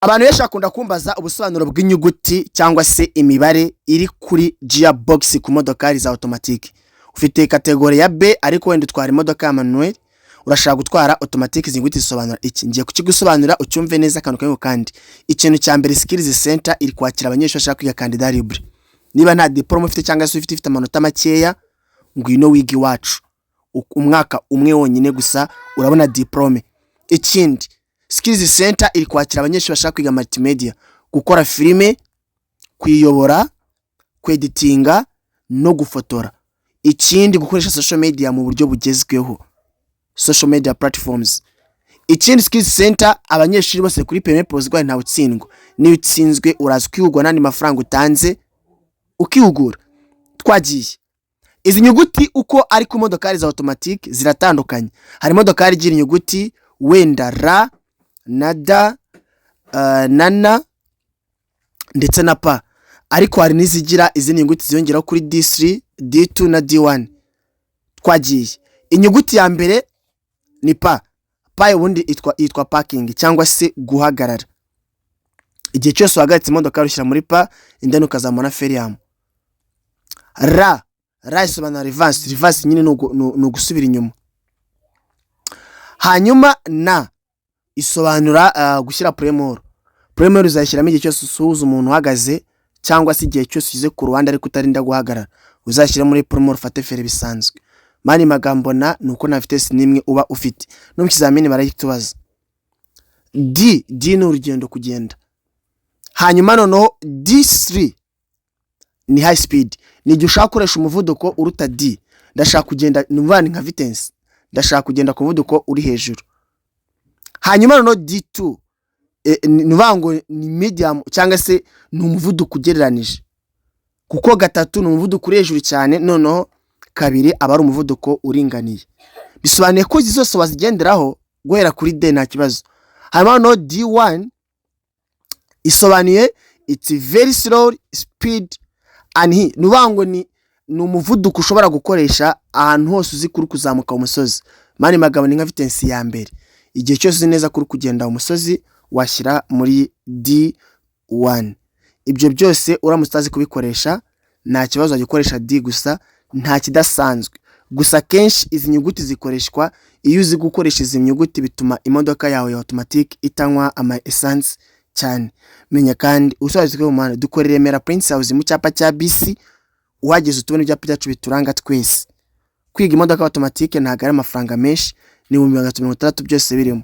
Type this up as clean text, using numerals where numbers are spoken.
Abantu benshi bakunda kumbaza ubusobanuro bw'inyuguti cyangwa se imibare iri kuri gearbox ku modokari za automatic. Ufite kategori ya B ariko wenda utwara imodoka ya manuel, urashaka gutwara automatic, inyuguti zisobanura iki? Ngiye kukigusobanura ucyumve neza kantu kamwe kandi. Ikintu cya mbere, skills center iri kwakira abanyeshuri bashaka kwiga candidat libre. Niba nta diploma ufite cyangwa se ufite amanota makeya, ngwino wigi wacu. Umwaka umwe wonyine gusa urabona diplome. Ikindi, skills center iri kwakira abanyeshuri bashaka kwiga multimedia, gukora filime, kwiyobora, kweditinga no gufotora. Ikindi, gukoresha social media mu buryo bugezweho, social media platforms. Ikindi, skills center abanyeshuri bose kuri permis provisoire nta utsindwa. Niyo utsinzwe uraza kwihugura nandi mafaranga utanze ukihugura. Twagiye. Izi nyuguti uko ari ku modokari za automatic ziratandukanye. Hari modokari igira inyuguti wenda R na D na N ndetse na P, ariko hari nizigira izi nyuguti ziyongeraho kuri D3, D2 na D1. Twagiye. Inyuguti ya mbere ni P. P ubundi itwa parking cyangwa se guhagarara. Igihe cyose uhagaritse imodoka rushyira muri P, indani ukazamura ferium. R isobanura reverse. Reverse nyine no gusubira inyuma. Hanyuma N isobanura gushyira premor. Premor uzashyiramo igihe cyose usuhuza umuntu uhagaze cyangwa se igihe cyose uzize ku ruhande ariko utarinda guhagarara, uzashyira muri premor fate fere bisanzwe. Mani magambo na nuko na vitesse nimwe uba ufite. No mu kizamini barayitubaza. D ni urugendo kugenda. Hanyuma noneho D3 ni high speed. Ni igihe ushaka gukoresha umuvuduko uruta D. Ndashaka kugenda numvani nka vitesse, ndashaka kugenda ku muvuduko uri hejuru. Hanyuma noneho D2 nuvango ni medium cyangwa se ni umuvuduko ugereranije, kuko gatatu ni umuvuduko uri hejuru cyane, noneho kabiri aba ari umuvuduko uringaniye. Bisobanuye ko izi zose wazigenderaho guhera kuri D nta kibazo. Hanyuma noneho D1 isobanuye it's very slow speed and he nuvango ni umuvuduko ushobora gukoresha ahantu hose uzi kuri kuzamuka umusozi. Mani magambo ni nka vitesse ya mbere. Igihe cyose uzi neza kuri kugenda umusozi washyira muri D1. Ibyo byose uramutse utazi kubikoresha nta kibazo, wagikoresha D gusa, nta kidasanzwe. Gusa kenshi izi nyuguti zikoreshwa iyo uzi gukoresha izi nyuguti, bituma imodoka yawe ya automatic itanywa ama essence cyane. Menya kandi usobanukirwe mu muhanda, dukorera Remera Prince House mu cyapa cya BC, uhageze utubona ibyapa byacu bituranga twese. Kwiga imodoka automatic ntago ari amafaranga menshi, ni 160 byose birimo.